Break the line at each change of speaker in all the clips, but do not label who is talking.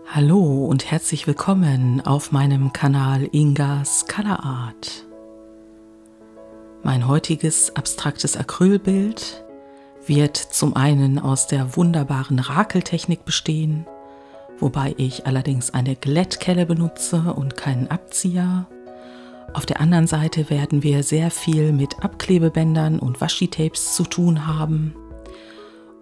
Hallo und herzlich willkommen auf meinem Kanal Ingas Color Art. Mein heutiges abstraktes Acrylbild wird zum einen aus der wunderbaren Rakeltechnik bestehen, wobei ich allerdings eine Glättkelle benutze und keinen Abzieher. Auf der anderen Seite werden wir sehr viel mit Abklebebändern und Washi-Tapes zu tun haben.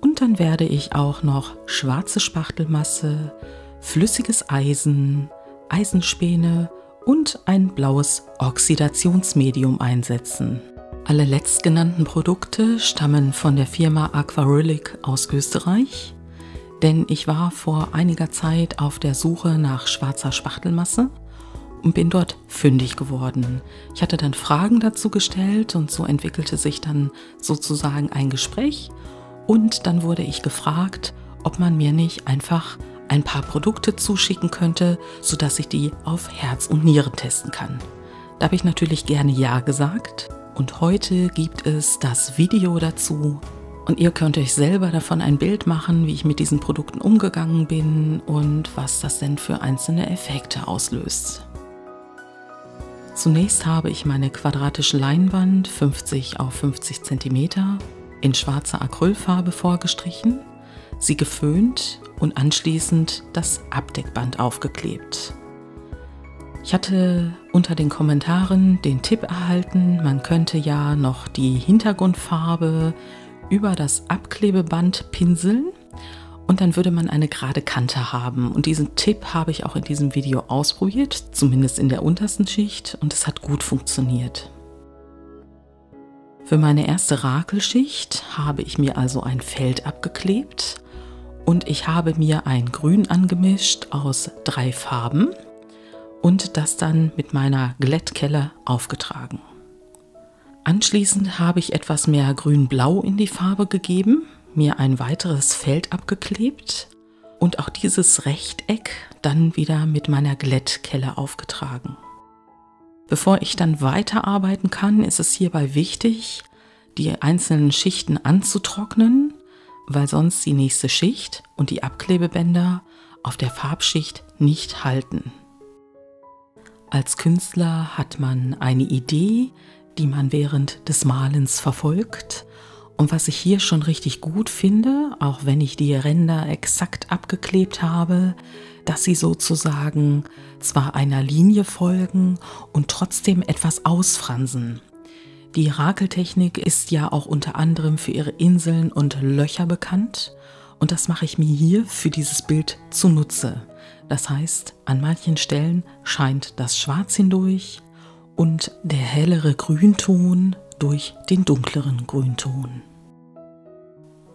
Und dann werde ich auch noch schwarze Spachtelmasse, flüssiges Eisen, Eisenspäne und ein blaues Oxidationsmedium einsetzen. Alle letztgenannten Produkte stammen von der Firma Aquarylic aus Österreich, denn ich war vor einiger Zeit auf der Suche nach schwarzer Spachtelmasse und bin dort fündig geworden. Ich hatte dann Fragen dazu gestellt und so entwickelte sich dann sozusagen ein Gespräch und dann wurde ich gefragt, ob man mir nicht einfach ein paar Produkte zuschicken könnte, sodass ich die auf Herz und Nieren testen kann. Da habe ich natürlich gerne Ja gesagt und heute gibt es das Video dazu und ihr könnt euch selber davon ein Bild machen, wie ich mit diesen Produkten umgegangen bin und was das denn für einzelne Effekte auslöst. Zunächst habe ich meine quadratische Leinwand 50 auf 50 cm in schwarzer Acrylfarbe vorgestrichen, sie geföhnt und anschließend das Abdeckband aufgeklebt. Ich hatte unter den Kommentaren den Tipp erhalten, man könnte ja noch die Hintergrundfarbe über das Abklebeband pinseln und dann würde man eine gerade Kante haben. Und diesen Tipp habe ich auch in diesem Video ausprobiert, zumindest in der untersten Schicht, und es hat gut funktioniert. Für meine erste Rakelschicht habe ich mir also ein Feld abgeklebt. Und ich habe mir ein Grün angemischt aus 3 Farben und das dann mit meiner Glättkelle aufgetragen. Anschließend habe ich etwas mehr Grün-Blau in die Farbe gegeben, mir ein weiteres Feld abgeklebt und auch dieses Rechteck dann wieder mit meiner Glättkelle aufgetragen. Bevor ich dann weiterarbeiten kann, ist es hierbei wichtig, die einzelnen Schichten anzutrocknen, weil sonst die nächste Schicht und die Abklebebänder auf der Farbschicht nicht halten. Als Künstler hat man eine Idee, die man während des Malens verfolgt. Und was ich hier schon richtig gut finde, auch wenn ich die Ränder exakt abgeklebt habe, dass sie sozusagen zwar einer Linie folgen und trotzdem etwas ausfransen. Die Rakeltechnik ist ja auch unter anderem für ihre Inseln und Löcher bekannt und das mache ich mir hier für dieses Bild zunutze. Das heißt, an manchen Stellen scheint das Schwarz hindurch und der hellere Grünton durch den dunkleren Grünton.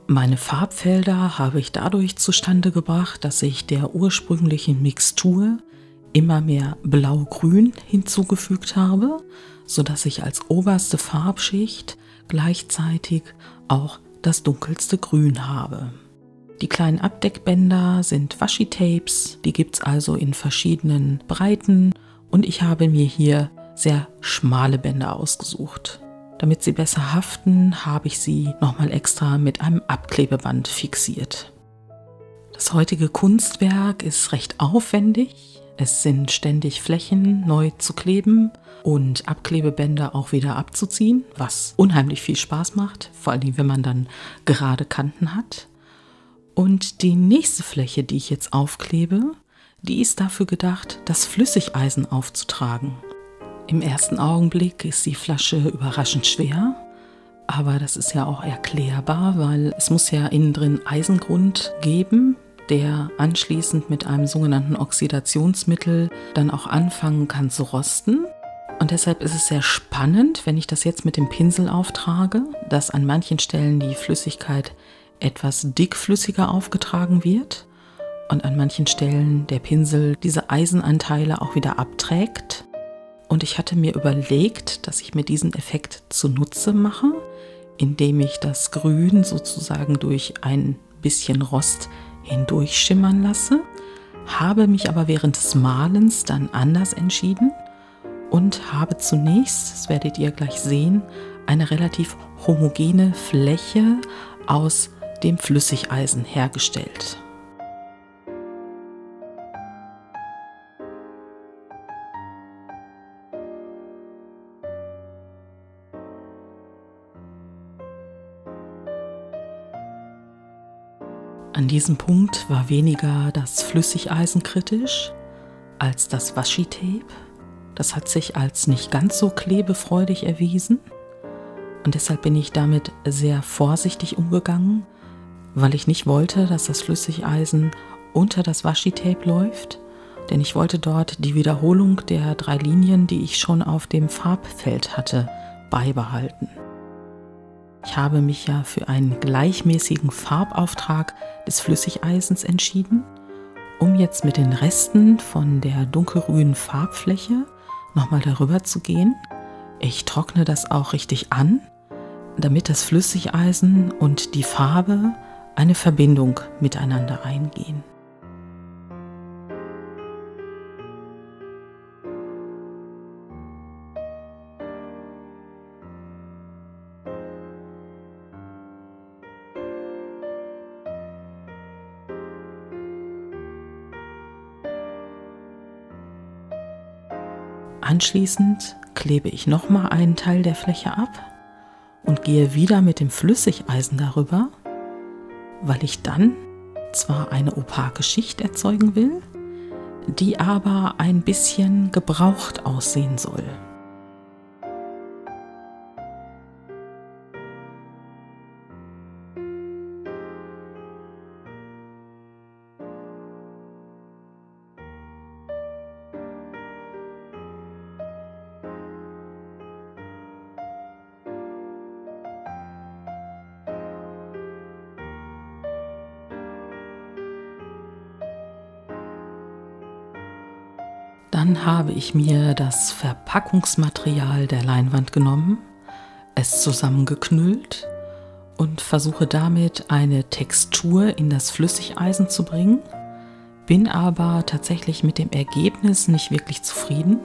Meine Farbfelder habe ich dadurch zustande gebracht, dass ich der ursprünglichen Mixtur immer mehr Blau-Grün hinzugefügt habe, sodass ich als oberste Farbschicht gleichzeitig auch das dunkelste Grün habe. Die kleinen Abdeckbänder sind Washi-Tapes, die gibt es also in verschiedenen Breiten und ich habe mir hier sehr schmale Bänder ausgesucht. Damit sie besser haften, habe ich sie nochmal extra mit einem Abklebeband fixiert. Das heutige Kunstwerk ist recht aufwendig. Es sind ständig Flächen neu zu kleben und Abklebebänder auch wieder abzuziehen, was unheimlich viel Spaß macht, vor allem wenn man dann gerade Kanten hat. Und die nächste Fläche, die ich jetzt aufklebe, die ist dafür gedacht, das Flüssigeisen aufzutragen. Im ersten Augenblick ist die Flasche überraschend schwer, aber das ist ja auch erklärbar, weil es muss ja innen drin Eisengrund geben, der anschließend mit einem sogenannten Oxidationsmittel dann auch anfangen kann zu rosten. Und deshalb ist es sehr spannend, wenn ich das jetzt mit dem Pinsel auftrage, dass an manchen Stellen die Flüssigkeit etwas dickflüssiger aufgetragen wird und an manchen Stellen der Pinsel diese Eisenanteile auch wieder abträgt. Und ich hatte mir überlegt, dass ich mir diesen Effekt zunutze mache, indem ich das Grün sozusagen durch ein bisschen Rost hindurchschimmern lasse, habe mich aber während des Malens dann anders entschieden und habe zunächst, das werdet ihr gleich sehen, eine relativ homogene Fläche aus dem Flüssigeisen hergestellt. An diesem Punkt war weniger das Flüssigeisen kritisch als das Washi-Tape. Das hat sich als nicht ganz so klebefreudig erwiesen und deshalb bin ich damit sehr vorsichtig umgegangen, weil ich nicht wollte, dass das Flüssigeisen unter das Washi-Tape läuft, denn ich wollte dort die Wiederholung der 3 Linien, die ich schon auf dem Farbfeld hatte, beibehalten. Ich habe mich ja für einen gleichmäßigen Farbauftrag des Flüssigeisens entschieden, um jetzt mit den Resten von der dunkelgrünen Farbfläche nochmal darüber zu gehen. Ich trockne das auch richtig an, damit das Flüssigeisen und die Farbe eine Verbindung miteinander eingehen. Anschließend klebe ich nochmal einen Teil der Fläche ab und gehe wieder mit dem Flüssigeisen darüber, weil ich dann zwar eine opake Schicht erzeugen will, die aber ein bisschen gebraucht aussehen soll. Dann habe ich mir das Verpackungsmaterial der Leinwand genommen, es zusammengeknüllt und versuche damit eine Textur in das Flüssigeisen zu bringen, bin aber tatsächlich mit dem Ergebnis nicht wirklich zufrieden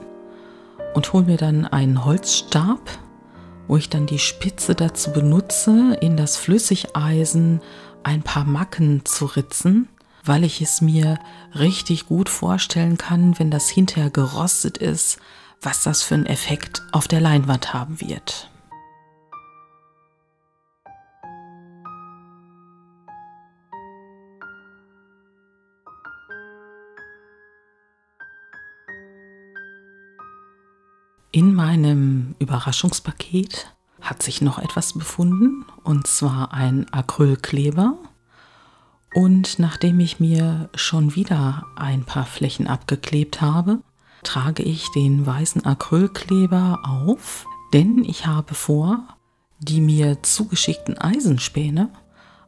und hole mir dann einen Holzstab, wo ich dann die Spitze dazu benutze, in das Flüssigeisen ein paar Macken zu ritzen, weil ich es mir richtig gut vorstellen kann, wenn das hinterher gerostet ist, was das für einen Effekt auf der Leinwand haben wird. In meinem Überraschungspaket hat sich noch etwas befunden, und zwar ein Acrylkleber. Und nachdem ich mir schon wieder ein paar Flächen abgeklebt habe, trage ich den weißen Acrylkleber auf, denn ich habe vor, die mir zugeschickten Eisenspäne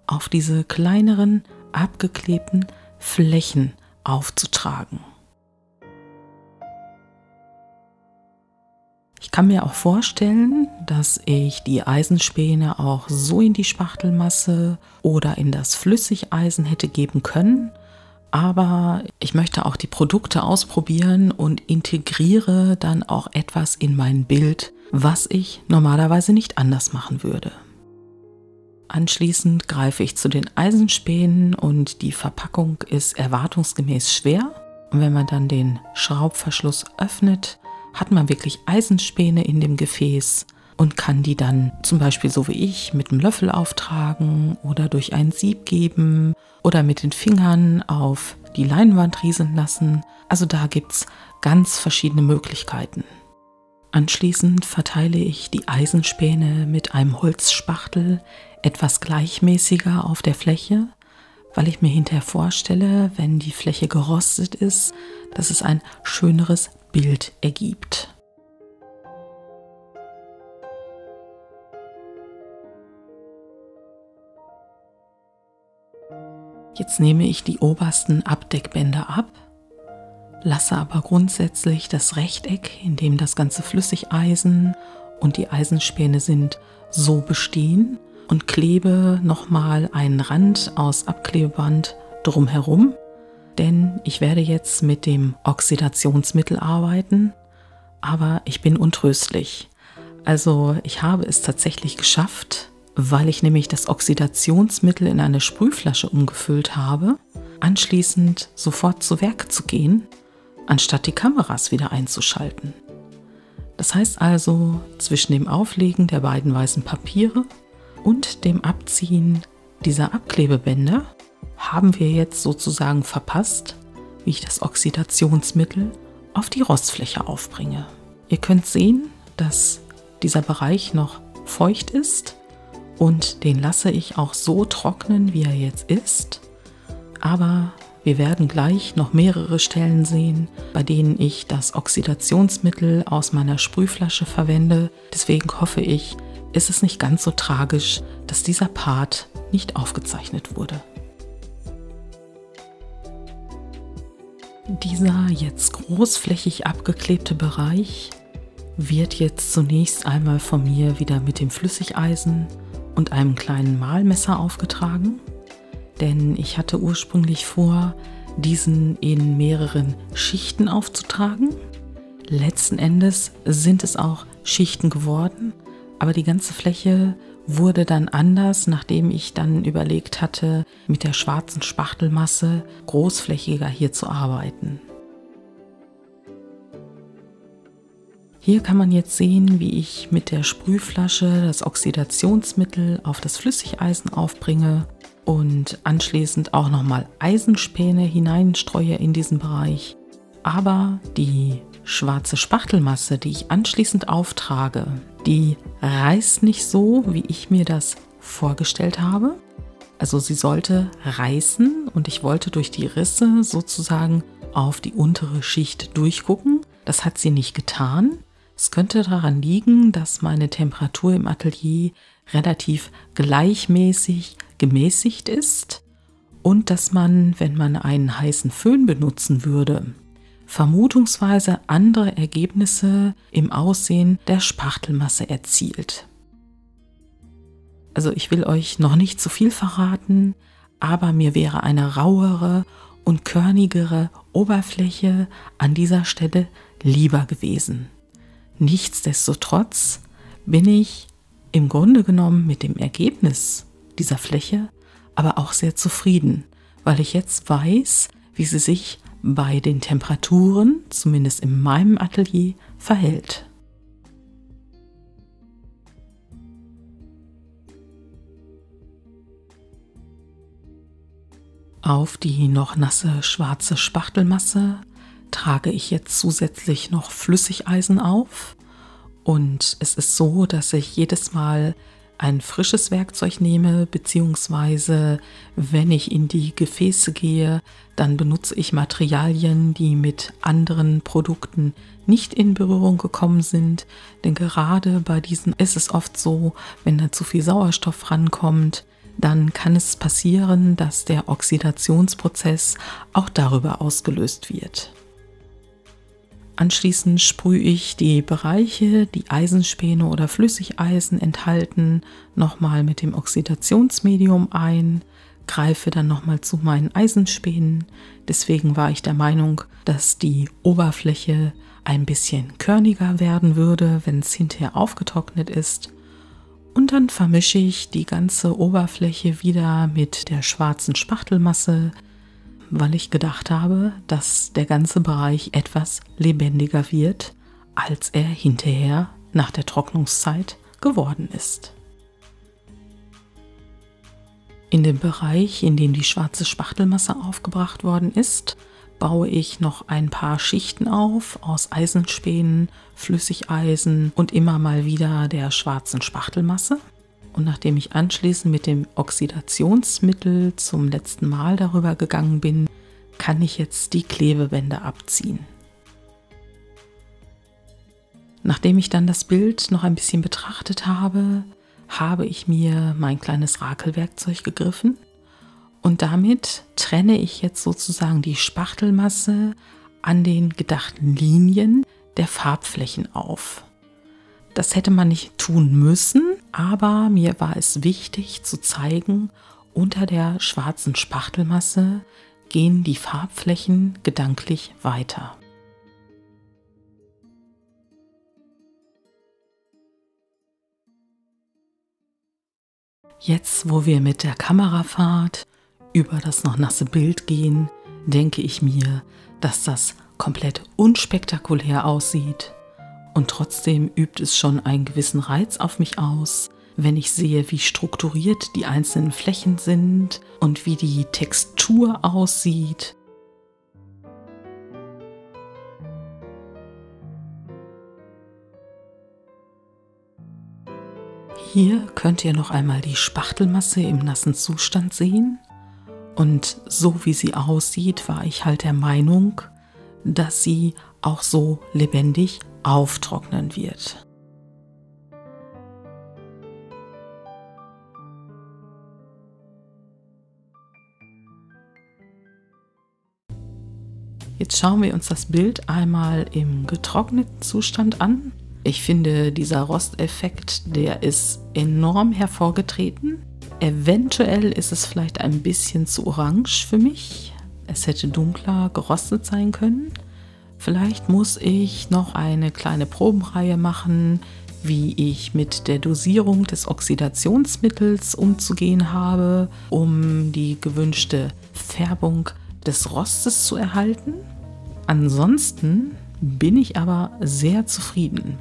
auf diese kleineren abgeklebten Flächen aufzutragen. Ich kann mir auch vorstellen, dass ich die Eisenspäne auch so in die Spachtelmasse oder in das Flüssigeisen hätte geben können, aber ich möchte auch die Produkte ausprobieren und integriere dann auch etwas in mein Bild, was ich normalerweise nicht anders machen würde. Anschließend greife ich zu den Eisenspänen und die Verpackung ist erwartungsgemäß schwer. Und wenn man dann den Schraubverschluss öffnet, hat man wirklich Eisenspäne in dem Gefäß und kann die dann zum Beispiel so wie ich mit einem Löffel auftragen oder durch ein Sieb geben oder mit den Fingern auf die Leinwand rieseln lassen. Also da gibt es ganz verschiedene Möglichkeiten. Anschließend verteile ich die Eisenspäne mit einem Holzspachtel etwas gleichmäßiger auf der Fläche, weil ich mir hinterher vorstelle, wenn die Fläche gerostet ist, dass es ein schöneres Bild ergibt. Jetzt nehme ich die obersten Abdeckbänder ab, lasse aber grundsätzlich das Rechteck, in dem das ganze Flüssigeisen und die Eisenspäne sind, so bestehen und klebe nochmal einen Rand aus Abklebeband drumherum. Denn ich werde jetzt mit dem Oxidationsmittel arbeiten, aber ich bin untröstlich. Also ich habe es tatsächlich geschafft, weil ich nämlich das Oxidationsmittel in eine Sprühflasche umgefüllt habe, anschließend sofort zu Werk zu gehen, anstatt die Kameras wieder einzuschalten. Das heißt also, zwischen dem Auflegen der beiden weißen Papiere und dem Abziehen dieser Abklebebänder haben wir jetzt sozusagen verpasst, wie ich das Oxidationsmittel auf die Rostfläche aufbringe. Ihr könnt sehen, dass dieser Bereich noch feucht ist und den lasse ich auch so trocknen, wie er jetzt ist. Aber wir werden gleich noch mehrere Stellen sehen, bei denen ich das Oxidationsmittel aus meiner Sprühflasche verwende. Deswegen hoffe ich, ist es nicht ganz so tragisch, dass dieser Part nicht aufgezeichnet wurde. Dieser jetzt großflächig abgeklebte Bereich wird jetzt zunächst einmal von mir wieder mit dem Flüssigeisen und einem kleinen Mahlmesser aufgetragen, denn ich hatte ursprünglich vor, diesen in mehreren Schichten aufzutragen. Letzten Endes sind es auch Schichten geworden, aber die ganze Fläche wurde dann anders, nachdem ich dann überlegt hatte, mit der schwarzen Spachtelmasse großflächiger hier zu arbeiten. Hier kann man jetzt sehen, wie ich mit der Sprühflasche das Oxidationsmittel auf das Flüssigeisen aufbringe und anschließend auch nochmal Eisenspäne hineinstreue in diesen Bereich. Aber die schwarze Spachtelmasse, die ich anschließend auftrage, die reißt nicht so, wie ich mir das vorgestellt habe. Also sie sollte reißen und ich wollte durch die Risse sozusagen auf die untere Schicht durchgucken. Das hat sie nicht getan. Es könnte daran liegen, dass meine Temperatur im Atelier relativ gleichmäßig gemäßigt ist und dass man, wenn man einen heißen Föhn benutzen würde, vermutungsweise andere Ergebnisse im Aussehen der Spachtelmasse erzielt. Also ich will euch noch nicht zu viel verraten, aber mir wäre eine rauere und körnigere Oberfläche an dieser Stelle lieber gewesen. Nichtsdestotrotz bin ich im Grunde genommen mit dem Ergebnis dieser Fläche aber auch sehr zufrieden, weil ich jetzt weiß, wie sie sich bei den Temperaturen, zumindest in meinem Atelier, verhält. Auf die noch nasse schwarze Spachtelmasse trage ich jetzt zusätzlich noch Flüssigeisen auf und es ist so, dass ich jedes Mal ein frisches Werkzeug nehme, beziehungsweise wenn ich in die Gefäße gehe, dann benutze ich Materialien, die mit anderen Produkten nicht in Berührung gekommen sind, denn gerade bei diesen ist es oft so, wenn da zu viel Sauerstoff rankommt, dann kann es passieren, dass der Oxidationsprozess auch darüber ausgelöst wird. Anschließend sprühe ich die Bereiche, die Eisenspäne oder Flüssigeisen enthalten, nochmal mit dem Oxidationsmedium ein, greife dann nochmal zu meinen Eisenspänen. Deswegen war ich der Meinung, dass die Oberfläche ein bisschen körniger werden würde, wenn es hinterher aufgetrocknet ist. Und dann vermische ich die ganze Oberfläche wieder mit der schwarzen Spachtelmasse, weil ich gedacht habe, dass der ganze Bereich etwas lebendiger wird, als er hinterher nach der Trocknungszeit geworden ist. In dem Bereich, in dem die schwarze Spachtelmasse aufgebracht worden ist, baue ich noch ein paar Schichten auf aus Eisenspänen, Flüssigeisen und immer mal wieder der schwarzen Spachtelmasse. Und nachdem ich anschließend mit dem Oxidationsmittel zum letzten Mal darüber gegangen bin, kann ich jetzt die Klebebänder abziehen. Nachdem ich dann das Bild noch ein bisschen betrachtet habe, habe ich mir mein kleines Rakelwerkzeug gegriffen und damit trenne ich jetzt sozusagen die Spachtelmasse an den gedachten Linien der Farbflächen auf. Das hätte man nicht tun müssen, aber mir war es wichtig zu zeigen, unter der schwarzen Spachtelmasse gehen die Farbflächen gedanklich weiter. Jetzt, wo wir mit der Kamerafahrt über das noch nasse Bild gehen, denke ich mir, dass das komplett unspektakulär aussieht. Und trotzdem übt es schon einen gewissen Reiz auf mich aus, wenn ich sehe, wie strukturiert die einzelnen Flächen sind und wie die Textur aussieht. Hier könnt ihr noch einmal die Spachtelmasse im nassen Zustand sehen. Und so wie sie aussieht, war ich halt der Meinung, dass sie auch so lebendig auftrocknen wird. Jetzt schauen wir uns das Bild einmal im getrockneten Zustand an. Ich finde, dieser Rosteffekt, der ist enorm hervorgetreten. Eventuell ist es vielleicht ein bisschen zu orange für mich. Es hätte dunkler gerostet sein können. Vielleicht muss ich noch eine kleine Probenreihe machen, wie ich mit der Dosierung des Oxidationsmittels umzugehen habe, um die gewünschte Färbung des Rostes zu erhalten. Ansonsten bin ich aber sehr zufrieden.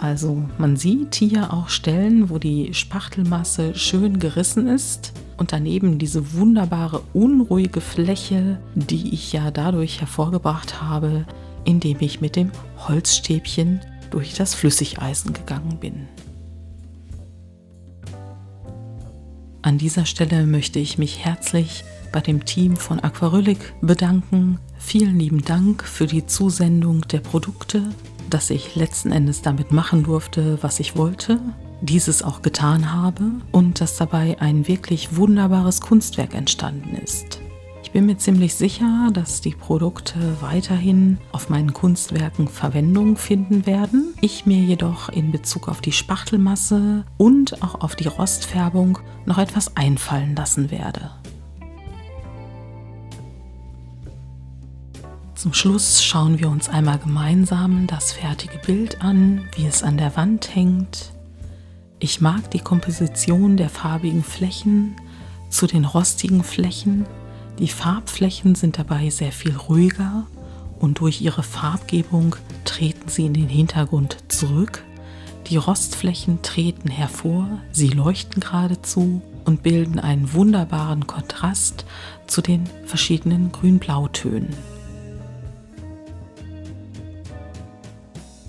Also man sieht hier auch Stellen, wo die Spachtelmasse schön gerissen ist und daneben diese wunderbare unruhige Fläche, die ich ja dadurch hervorgebracht habe, indem ich mit dem Holzstäbchen durch das Flüssigeisen gegangen bin. An dieser Stelle möchte ich mich herzlich bei dem Team von Aquarylic bedanken. Vielen lieben Dank für die Zusendung der Produkte, dass ich letzten Endes damit machen durfte, was ich wollte, dieses auch getan habe und dass dabei ein wirklich wunderbares Kunstwerk entstanden ist. Ich bin mir ziemlich sicher, dass die Produkte weiterhin auf meinen Kunstwerken Verwendung finden werden. Ich mir jedoch in Bezug auf die Spachtelmasse und auch auf die Rostfärbung noch etwas einfallen lassen werde. Zum Schluss schauen wir uns einmal gemeinsam das fertige Bild an, wie es an der Wand hängt. Ich mag die Komposition der farbigen Flächen zu den rostigen Flächen. Die Farbflächen sind dabei sehr viel ruhiger und durch ihre Farbgebung treten sie in den Hintergrund zurück. Die Rostflächen treten hervor, sie leuchten geradezu und bilden einen wunderbaren Kontrast zu den verschiedenen Grün-Blau-Tönen.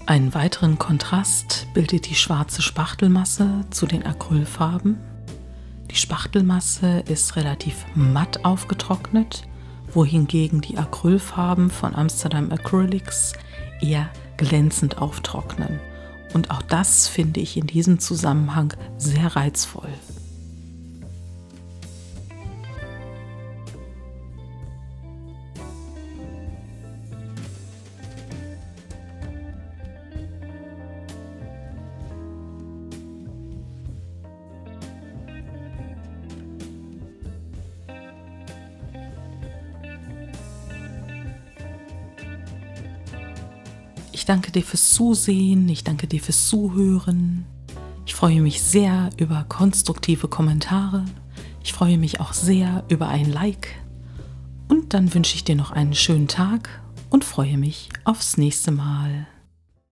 Einen weiteren Kontrast bildet die schwarze Spachtelmasse zu den Acrylfarben. Die Spachtelmasse ist relativ matt aufgetrocknet, wohingegen die Acrylfarben von Amsterdam Acrylics eher glänzend auftrocknen. Und auch das finde ich in diesem Zusammenhang sehr reizvoll. Ich danke dir fürs Zusehen, ich danke dir fürs Zuhören. Ich freue mich sehr über konstruktive Kommentare. Ich freue mich auch sehr über ein Like. Und dann wünsche ich dir noch einen schönen Tag und freue mich aufs nächste Mal.